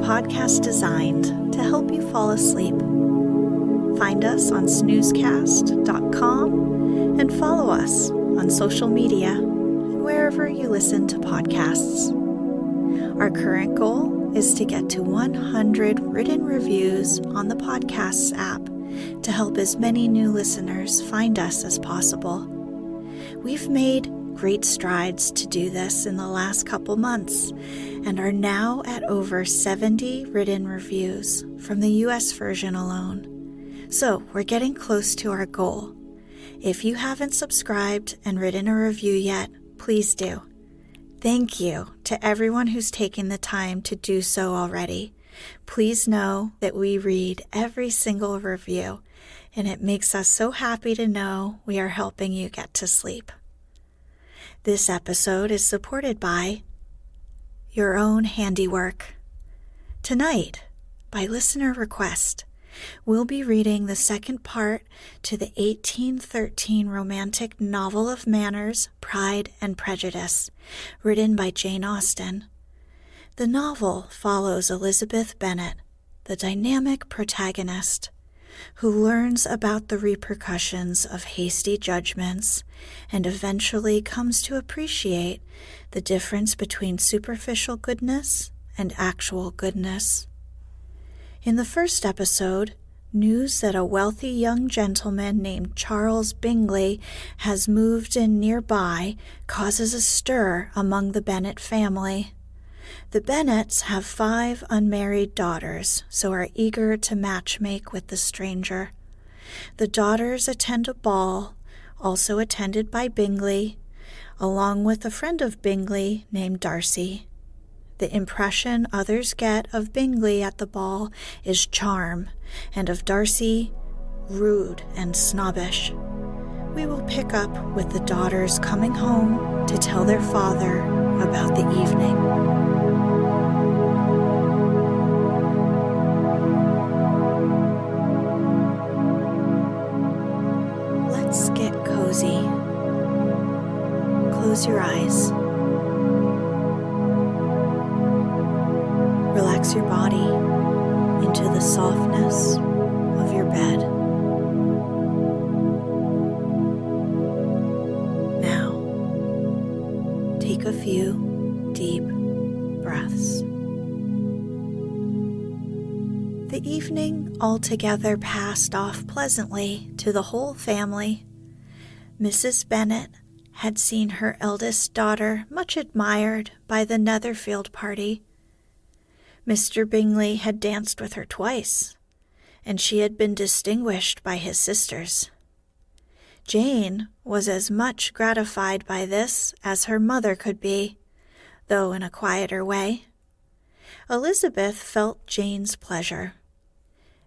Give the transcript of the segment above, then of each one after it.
Podcast designed to help you fall asleep. Find us on snoozecast.com and follow us on social media and wherever you listen to podcasts. Our current goal is to get to 100 written reviews on the podcasts app to help as many new listeners find us as possible. We've made great strides to do this in the last couple months and are now at over 70 written reviews from the US version alone. So we're getting close to our goal. If you haven't subscribed and written a review yet, please do. Thank you to everyone who's taken the time to do so already. Please know that we read every single review, and it makes us so happy to know we are helping you get to sleep. This episode is supported by your own handiwork. Tonight, by listener request, we'll be reading the second part to the 1813 romantic novel of manners, Pride and Prejudice, written by Jane Austen. The novel follows Elizabeth Bennet, the dynamic protagonist, who learns about the repercussions of hasty judgments and eventually comes to appreciate the difference between superficial goodness and actual goodness. In the first episode, news that a wealthy young gentleman named Charles Bingley has moved in nearby causes a stir among the Bennet family. The Bennets have 5 unmarried daughters, so are eager to matchmake with the stranger. The daughters attend a ball, also attended by Bingley, along with a friend of Bingley named Darcy. The impression others get of Bingley at the ball is charm, and of Darcy, rude and snobbish. We will pick up with the daughters coming home to tell their father about the evening. Let's get cozy. Close your eyes. Relax your body into the softness of your bed. Now, take a few deep breaths. The evening altogether passed off pleasantly to the whole family. Mrs. Bennet had seen her eldest daughter much admired by the Netherfield party. Mr. Bingley had danced with her twice, and she had been distinguished by his sisters. Jane was as much gratified by this as her mother could be, though in a quieter way. Elizabeth felt Jane's pleasure.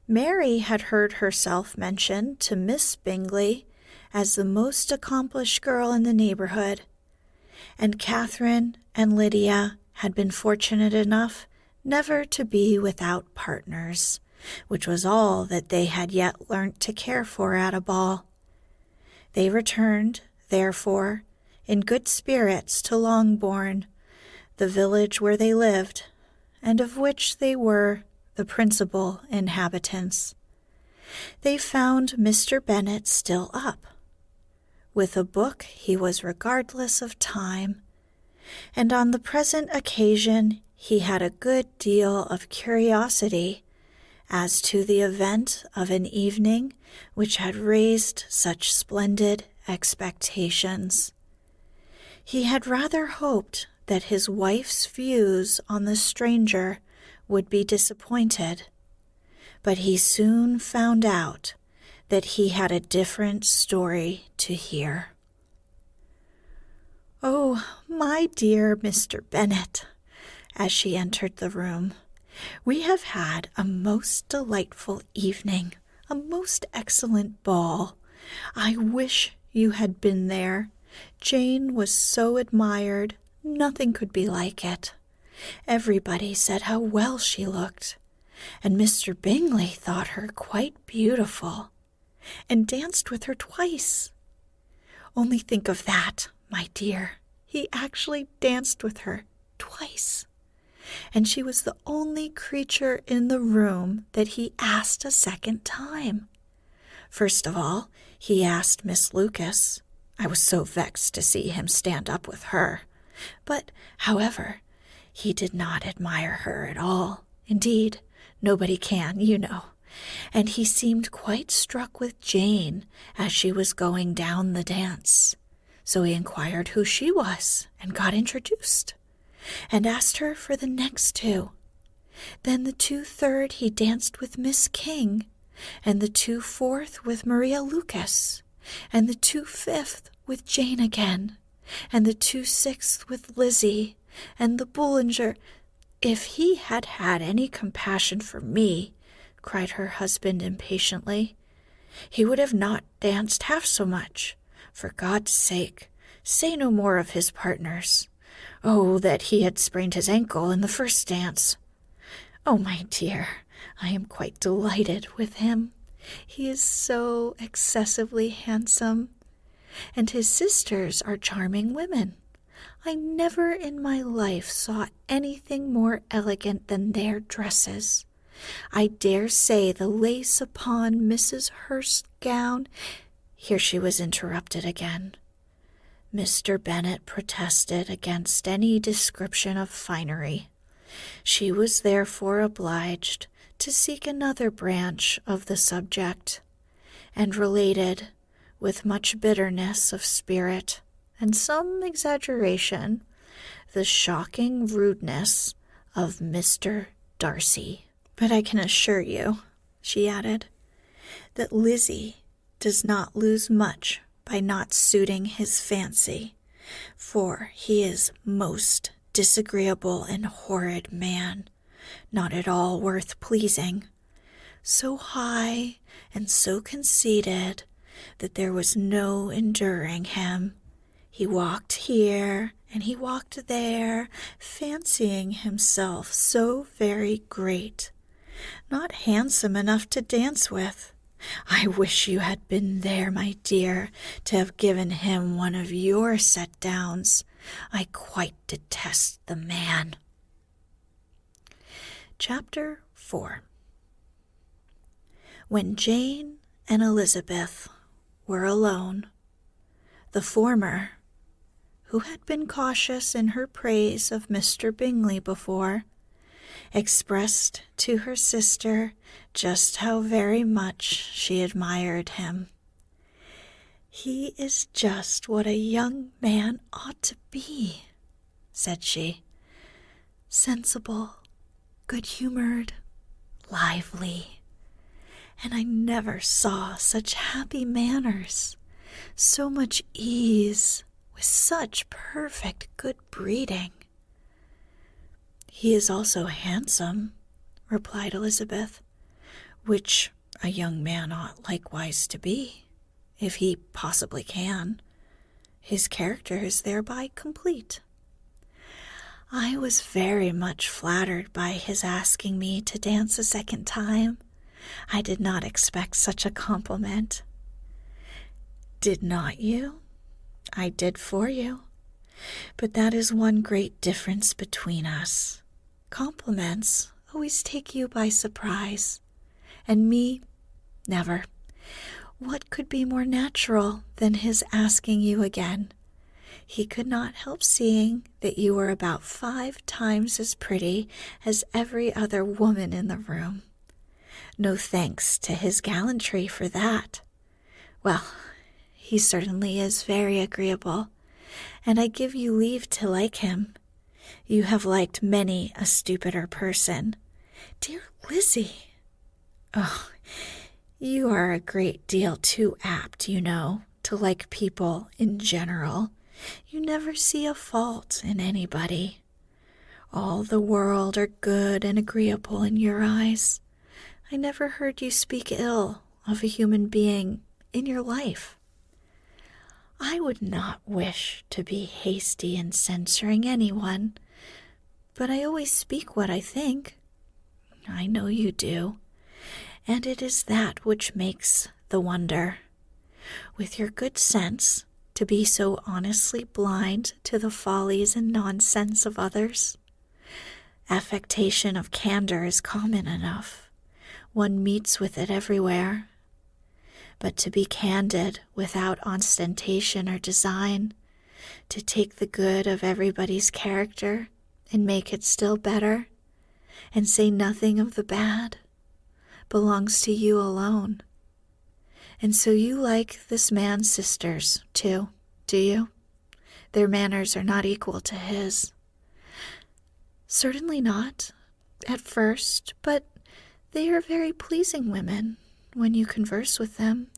Mary had heard herself mentioned to Miss Bingley as the most accomplished girl in the neighborhood, and Catherine and Lydia had been fortunate enough never to be without partners, which was all that they had yet learnt to care for at a ball. They returned, therefore, in good spirits to Longbourn, the village where they lived, and of which they were the principal inhabitants. They found Mr. Bennet still up. With a book he was regardless of time, and on the present occasion he had a good deal of curiosity as to the event of an evening which had raised such splendid expectations. He had rather hoped that his wife's views on the stranger would be disappointed, but he soon found out that he had a different story to hear. "Oh, my dear Mr. Bennet," as she entered the room, "we have had a most delightful evening, a most excellent ball. I wish you had been there. Jane was so admired, nothing could be like it. Everybody said how well she looked, and Mr. Bingley thought her quite beautiful, and danced with her twice. Only think of that, my dear. He actually danced with her twice, and she was the only creature in the room that he asked a second time. First of all, he asked Miss Lucas. I was so vexed to see him stand up with her. But, however, he did not admire her at all. Indeed, nobody can, you know. And he seemed quite struck with Jane as she was going down the dance. So he inquired who she was and got introduced, and asked her for the next two. Then the 2/3 he danced with Miss King, and the 2/4 with Maria Lucas, and the 2/5 with Jane again, and the 2/6 with Lizzie, and the Bullinger. If he had had any compassion for me, cried her husband impatiently, he would have not danced half so much. For God's sake, say no more of his partners. Oh, that he had sprained his ankle in the first dance. Oh, my dear, I am quite delighted with him. He is so excessively handsome, and his sisters are charming women. I never in my life saw anything more elegant than their dresses. I dare say the lace upon Mrs. Hurst's gown—" Here she was interrupted again. Mr. Bennet protested against any description of finery. She was therefore obliged to seek another branch of the subject, and related, with much bitterness of spirit and some exaggeration, the shocking rudeness of Mr. Darcy. "But I can assure you," she added, "that Lizzie does not lose much by not suiting his fancy, for he is most disagreeable and horrid man, not at all worth pleasing, so high and so conceited that there was no enduring him. He walked here and he walked there, fancying himself so very great, not handsome enough to dance with. I wish you had been there, my dear, to have given him one of your set-downs. I quite detest the man." Chapter 4. When Jane and Elizabeth were alone, the former, who had been cautious in her praise of Mr. Bingley before, expressed to her sister just how very much she admired him. "He is just what a young man ought to be," said she. "Sensible, good-humored, lively, and I never saw such happy manners, so much ease, with such perfect good breeding." "He is also handsome," replied Elizabeth, "which a young man ought likewise to be, if he possibly can. His character is thereby complete." "I was very much flattered by his asking me to dance a second time. I did not expect such a compliment." "Did not you? I did for you. But that is one great difference between us. Compliments always take you by surprise, and me, never. What could be more natural than his asking you again? He could not help seeing that you were about 5 times as pretty as every other woman in the room. No thanks to his gallantry for that. Well, he certainly is very agreeable, and I give you leave to like him. You have liked many a stupider person. Dear Lizzie! Oh, you are a great deal too apt, you know, to like people in general, You never see a fault in anybody. All the world are good and agreeable in your eyes. I never heard you speak ill of a human being in your life. I would not wish to be hasty in censoring anyone, but I always speak what I think. I know you do, and it is that which makes the wonder. With your good sense, to be so honestly blind to the follies and nonsense of others. Affectation of candor is common enough. One meets with it everywhere. But to be candid without ostentation or design, to take the good of everybody's character and make it still better, and say nothing of the bad, belongs to you alone. And so you like this man's sisters, too, do you? Their manners are not equal to his. Certainly not, at first, but they are very pleasing women when you converse with them.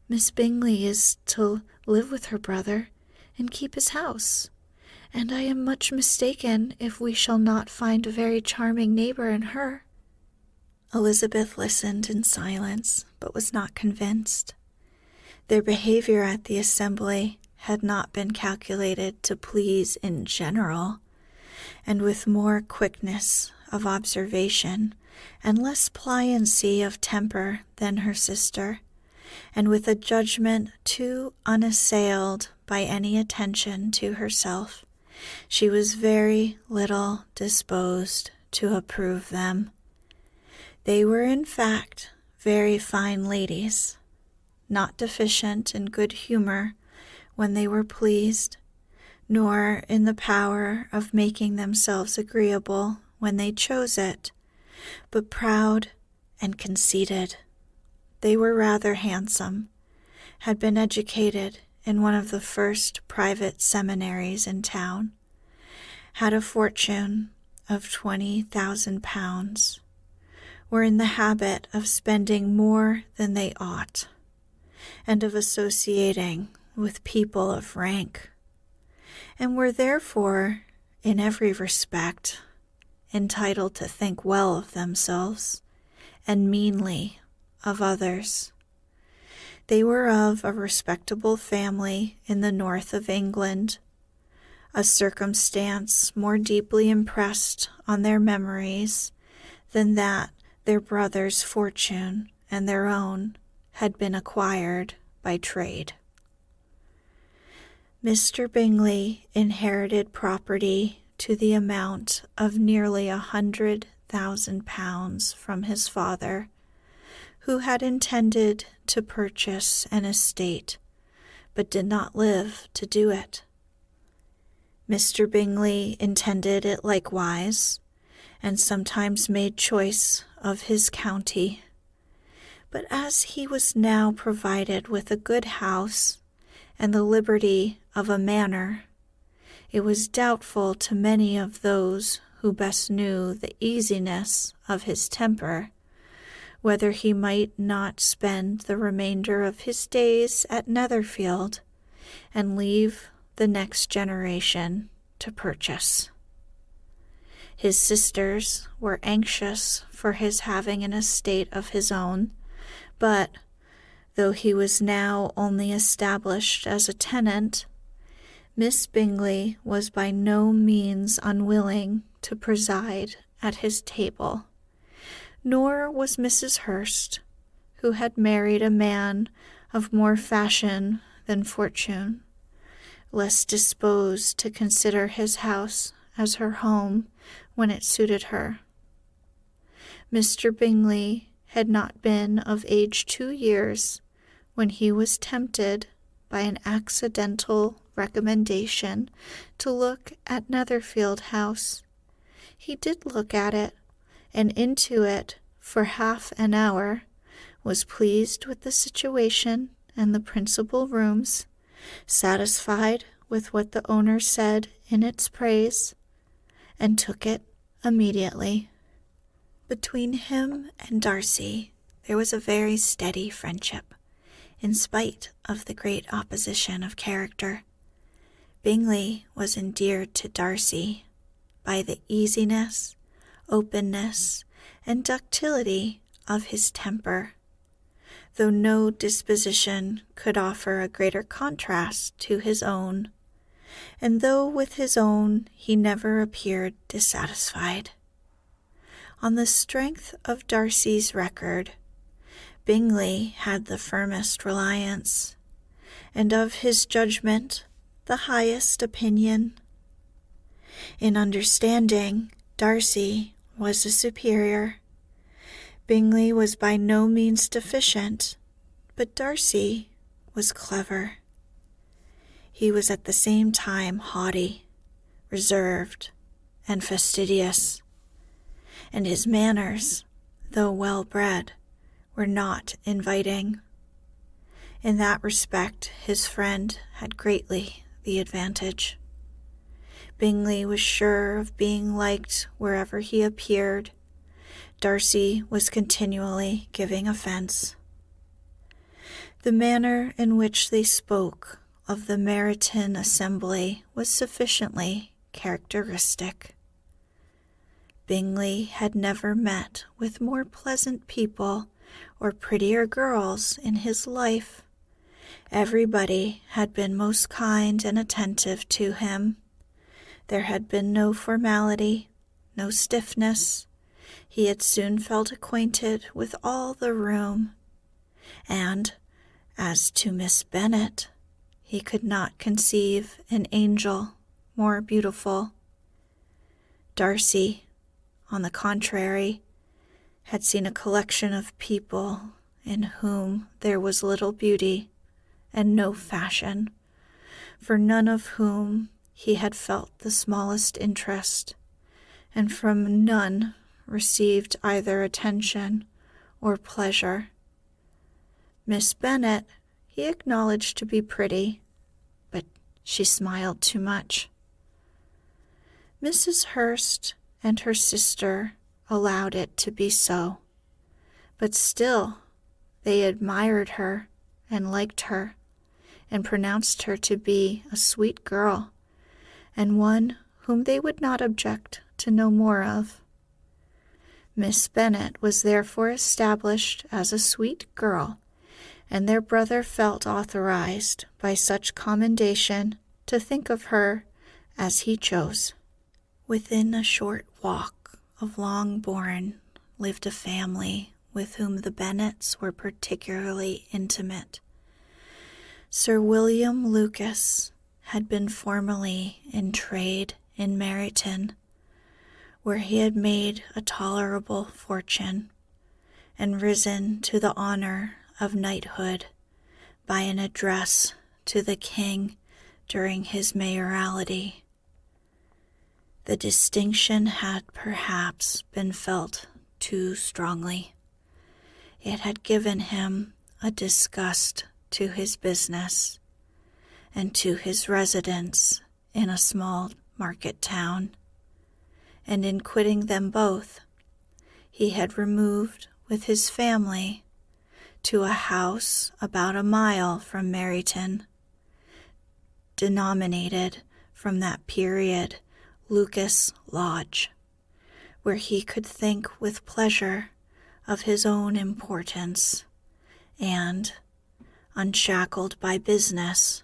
Miss Bingley is to live with her brother and keep his house, and I am much mistaken if we shall not find a very charming neighbor in her. Elizabeth listened in silence, but was not convinced. Their behavior at the assembly had not been calculated to please in general, and with more quickness of observation and less pliancy of temper than her sister, and with a judgment too unassailed by any attention to herself, she was very little disposed to approve them. They were, in fact, very fine ladies, not deficient in good humor when they were pleased, nor in the power of making themselves agreeable when they chose it, but proud and conceited. They were rather handsome, had been educated in one of the first private seminaries in town, had a fortune of £20,000, were in the habit of spending more than they ought, and of associating with people of rank, and were therefore, in every respect, entitled to think well of themselves, and meanly of others. They were of a respectable family in the north of England, a circumstance more deeply impressed on their memories than that their brother's fortune and their own had been acquired by trade. Mr. Bingley inherited property to the amount of nearly £100,000 from his father, who had intended to purchase an estate, but did not live to do it. Mr. Bingley intended it likewise, and sometimes made choice of his county. But as he was now provided with a good house and the liberty of a manor, it was doubtful to many of those who best knew the easiness of his temper, whether he might not spend the remainder of his days at Netherfield, and leave the next generation to purchase. His sisters were anxious for his having an estate of his own, but, though he was now only established as a tenant, Miss Bingley was by no means unwilling to preside at his table, nor was Mrs. Hurst, who had married a man of more fashion than fortune, less disposed to consider his house as her home when it suited her. Mr. Bingley had not been of age 2 years when he was tempted by an accidental recommendation to look at Netherfield House. He did look at it, and into it for half an hour, was pleased with the situation and the principal rooms, satisfied with what the owner said in its praise, and took it immediately. Between him and Darcy there was a very steady friendship, in spite of the great opposition of character. Bingley was endeared to Darcy by the easiness, openness, and ductility of his temper, though no disposition could offer a greater contrast to his own, and though with his own he never appeared dissatisfied. On the strength of Darcy's record, Bingley had the firmest reliance, and of his judgment the highest opinion. In understanding, Darcy was the superior. Bingley was by no means deficient, but Darcy was clever. He was at the same time haughty, reserved, and fastidious, and his manners, though well-bred, were not inviting. In that respect, his friend had greatly the advantage. Bingley was sure of being liked wherever he appeared. Darcy was continually giving offense. The manner in which they spoke of the Meryton assembly was sufficiently characteristic. Bingley had never met with more pleasant people or prettier girls in his life. Everybody had been most kind and attentive to him. There had been no formality, no stiffness. He had soon felt acquainted with all the room, and as to Miss Bennet, he could not conceive an angel more beautiful. Darcy, on the contrary, had seen a collection of people in whom there was little beauty and no fashion, for none of whom he had felt the smallest interest, and from none received either attention or pleasure. Miss Bennet he acknowledged to be pretty, but she smiled too much. Mrs. Hurst and her sister allowed it to be so, but still they admired her and liked her, and pronounced her to be a sweet girl, and one whom they would not object to know more of. Miss Bennet was therefore established as a sweet girl, and their brother felt authorized by such commendation to think of her as he chose. Within a short walk of Longbourn lived a family with whom the Bennets were particularly intimate. Sir William Lucas had been formerly in trade in Meryton, where he had made a tolerable fortune, and risen to the honor of knighthood by an address to the king during his mayoralty. The distinction had perhaps been felt too strongly. It had given him a disgust to his business and to his residence in a small market town, and in quitting them both, he had removed with his family to a house about a mile from Meryton, denominated from that period Lucas Lodge, where he could think with pleasure of his own importance, and, unshackled by business,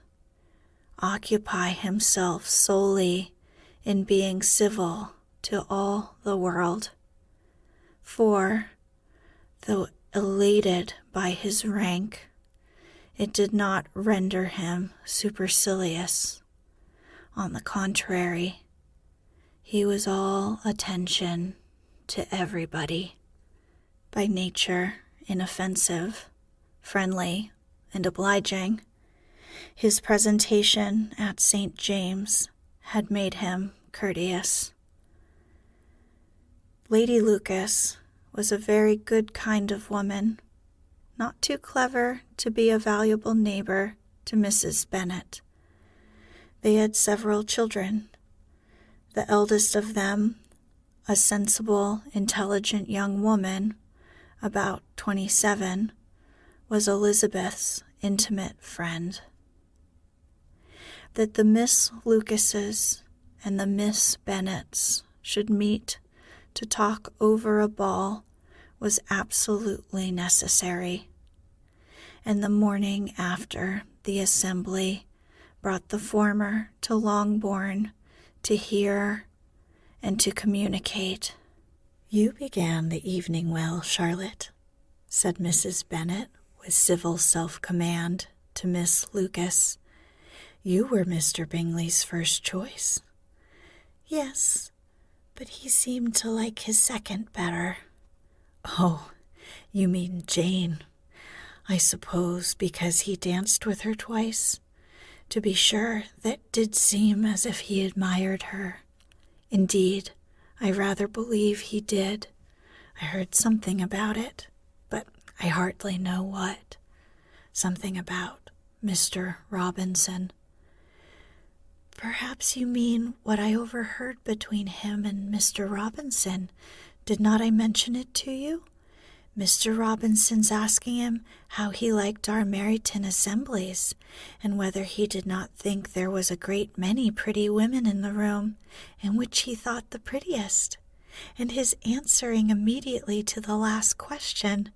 occupy himself solely in being civil to all the world. For, though elated by his rank, it did not render him supercilious. On the contrary, he was all attention to everybody, by nature inoffensive, friendly, and obliging. His presentation at St. James had made him courteous. Lady Lucas was a very good kind of woman, not too clever to be a valuable neighbor to Mrs. Bennet. They had several children. The eldest of them, a sensible, intelligent young woman, about 27, was Elizabeth's intimate friend. that the Miss Lucases and the Miss Bennets should meet to talk over a ball was absolutely necessary, and the morning after the assembly brought the former to Longbourn to hear and to communicate. "You began the evening well, Charlotte," said Mrs. Bennet with civil self-command to Miss Lucas. "You were Mr. Bingley's first choice." "Yes, but he seemed to like his second better." "Oh, you mean Jane. I suppose because he danced with her twice. To be sure, that did seem as if he admired her. Indeed, I rather believe he did. I heard something about it, but I hardly know what. Something about Mr. Robinson." "Perhaps you mean what I overheard between him and Mr. Robinson. Did not I mention it to you? Mr. Robinson's asking him how he liked our Meryton assemblies, and whether he did not think there was a great many pretty women in the room, and which he thought the prettiest, and his answering immediately to the last question,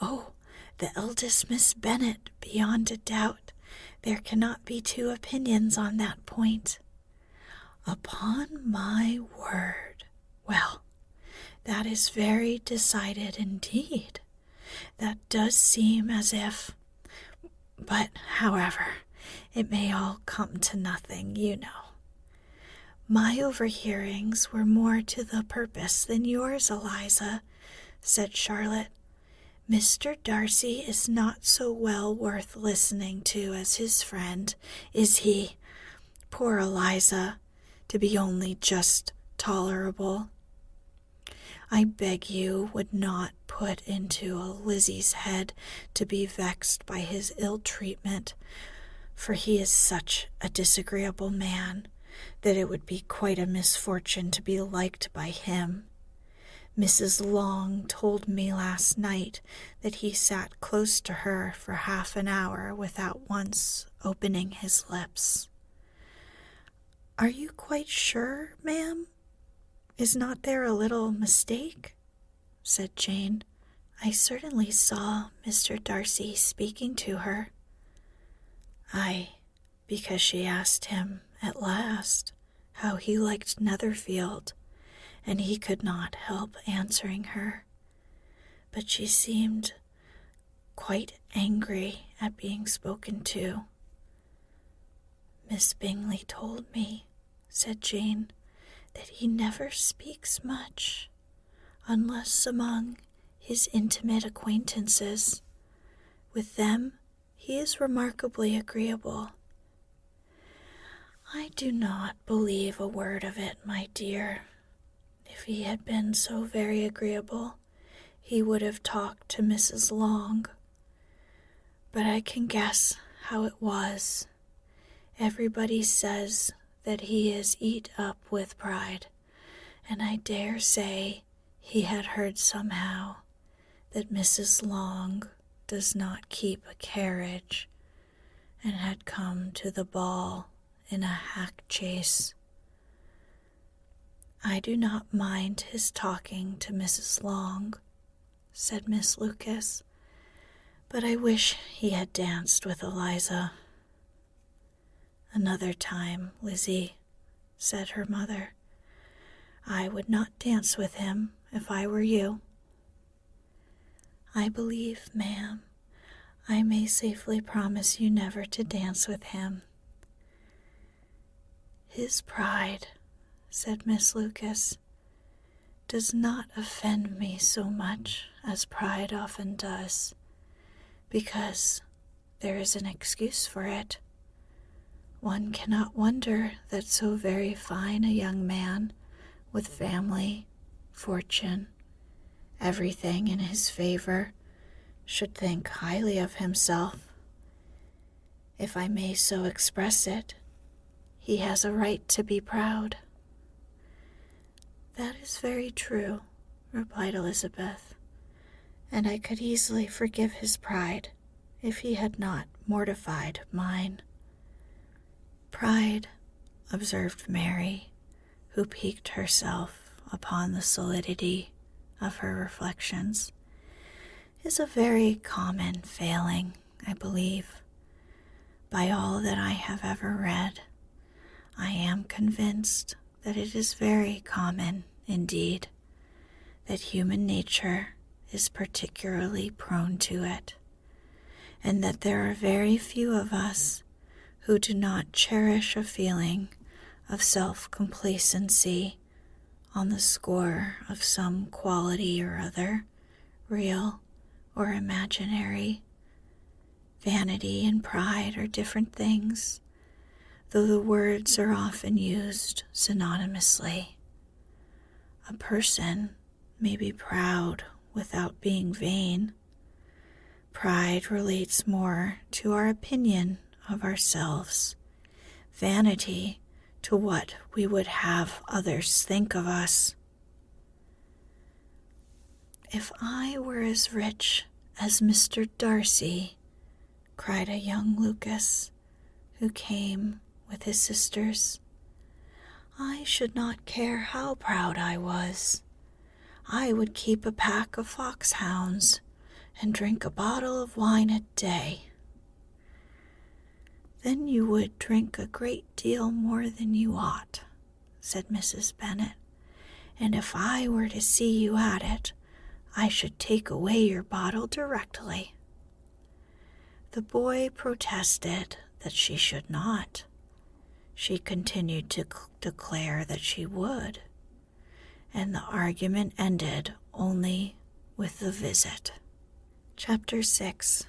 'Oh, the eldest Miss Bennet, beyond a doubt. There cannot be two opinions on that point.' Upon my word! Well, that is very decided indeed. That does seem as if... But, however, it may all come to nothing, you know. My overhearings were more to the purpose than yours, Eliza," said Charlotte. "Mr. Darcy is not so well worth listening to as his friend, is he? Poor Eliza, to be only just tolerable. I beg you would not put into a Lizzie's head to be vexed by his ill treatment, for he is such a disagreeable man that it would be quite a misfortune to be liked by him. Mrs. Long told me last night that he sat close to her for half an hour without once opening his lips." "Are you quite sure, ma'am? Is not there a little mistake?" said Jane. "I certainly saw Mr. Darcy speaking to her." "Aye, because she asked him at last how he liked Netherfield, and he could not help answering her. But she seemed quite angry at being spoken to." "Miss Bingley told me," said Jane, "that he never speaks much, unless among his intimate acquaintances. With them he is remarkably agreeable." "I do not believe a word of it, my dear. If he had been so very agreeable, he would have talked to Mrs. Long. But I can guess how it was. Everybody says that he is eat up with pride, and I dare say he had heard somehow that Mrs. Long does not keep a carriage, and had come to the ball in a hack chaise. I do not mind his talking to Mrs. Long," said Miss Lucas, "but I wish he had danced with Eliza." "Another time, Lizzie," said her mother. "I would not dance with him if I were you." "I believe, ma'am, I may safely promise you never to dance with him." "His pride," said Miss Lucas, "does not offend me so much as pride often does, because there is an excuse for it. One cannot wonder that so very fine a young man, with family, fortune, everything in his favor, should think highly of himself. If I may so express it, he has a right to be proud." "That is very true," replied Elizabeth, "and I could easily forgive his pride if he had not mortified mine." Pride, observed Mary, who piqued herself upon the solidity of her reflections, is a very common failing, I believe. By all that I have ever read, I am convinced that it is very common indeed, that human nature is particularly prone to it, and that there are very few of us who do not cherish a feeling of self-complacency on the score of some quality or other, real or imaginary. Vanity and pride are different things, though the words are often used synonymously. A person may be proud without being vain. Pride relates more to our opinion of ourselves, vanity to what we would have others think of us. If I were as rich as Mr. Darcy, cried a young Lucas, who came with his sisters, I should not care how proud I was. I would keep a pack of foxhounds and drink a bottle of wine a day. Then you would drink a great deal more than you ought, said Mrs. Bennet, and if I were to see you at it, I should take away your bottle directly. The boy protested that she should not. She continued to declare that she would, and the argument ended only with the visit. Chapter 6.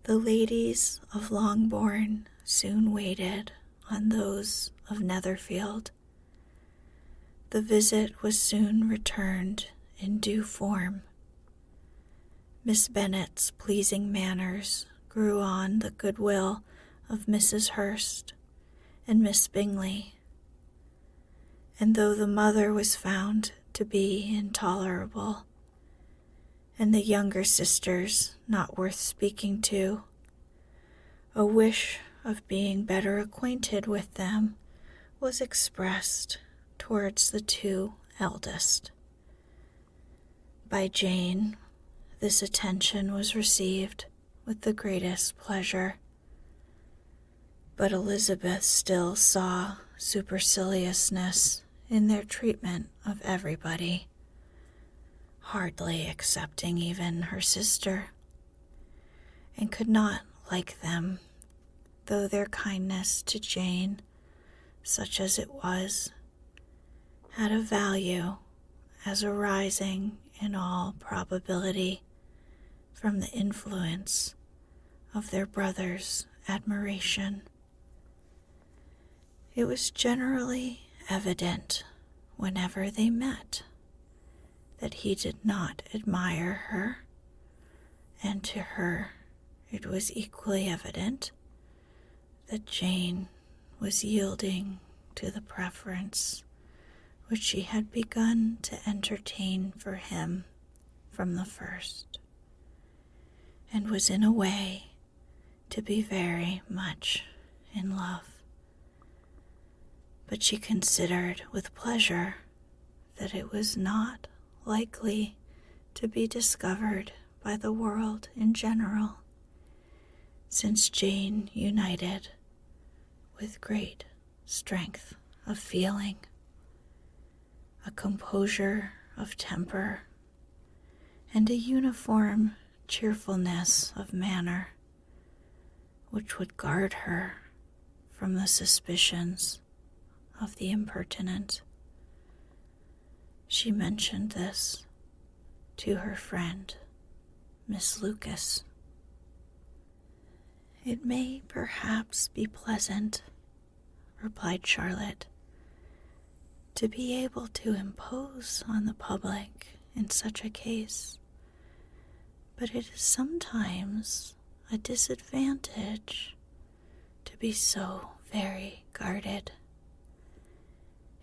The ladies of Longbourn soon waited on those of Netherfield. The visit was soon returned in due form. Miss Bennet's pleasing manners grew on the goodwill of Mrs. Hurst and Miss Bingley, and though the mother was found to be intolerable, and the younger sisters not worth speaking to, a wish of being better acquainted with them was expressed towards the two eldest. By Jane, this attention was received with the greatest pleasure, but Elizabeth still saw superciliousness in their treatment of everybody, hardly excepting even her sister, and could not like them, though their kindness to Jane, such as it was, had a value as arising in all probability from the influence of their brother's admiration. It was generally evident whenever they met that he did not admire her, and to her it was equally evident that Jane was yielding to the preference which she had begun to entertain for him from the first, and was in a way to be very much in love. But she considered with pleasure that it was not likely to be discovered by the world in general, since Jane united with great strength of feeling, a composure of temper, and a uniform cheerfulness of manner, which would guard her from the suspicions of the impertinent. She mentioned this to her friend, Miss Lucas. It may perhaps be pleasant, replied Charlotte, to be able to impose on the public in such a case, but it is sometimes a disadvantage to be so very guarded.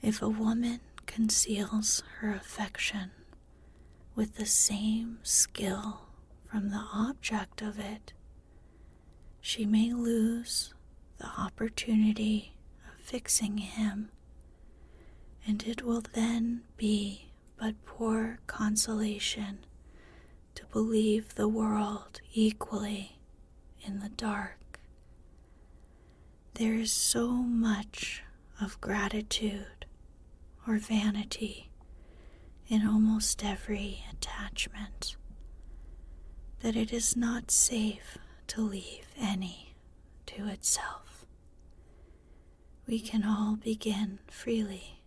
If a woman conceals her affection with the same skill from the object of it, she may lose the opportunity of fixing him, and it will then be but poor consolation to believe the world equally in the dark. There is so much of gratitude or vanity in almost every attachment that it is not safe to leave any to itself. We can all begin freely.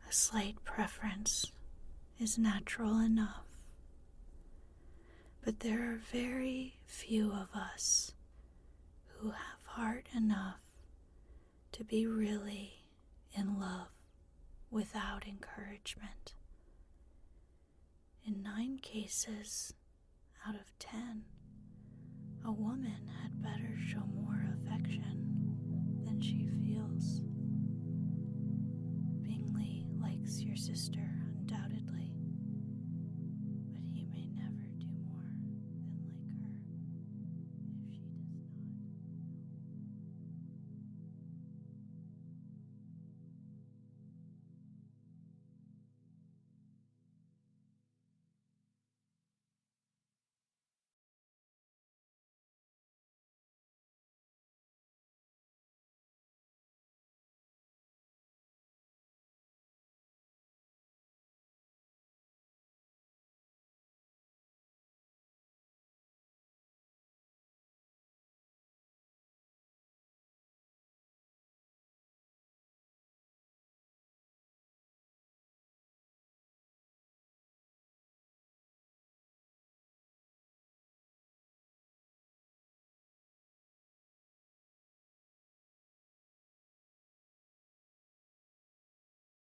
A slight preference is natural enough. But there are very few of us who have heart enough to be really in love without encouragement. In 9 cases out of 10, a woman had better show more affection than she feels. Bingley likes your sister, undoubtedly,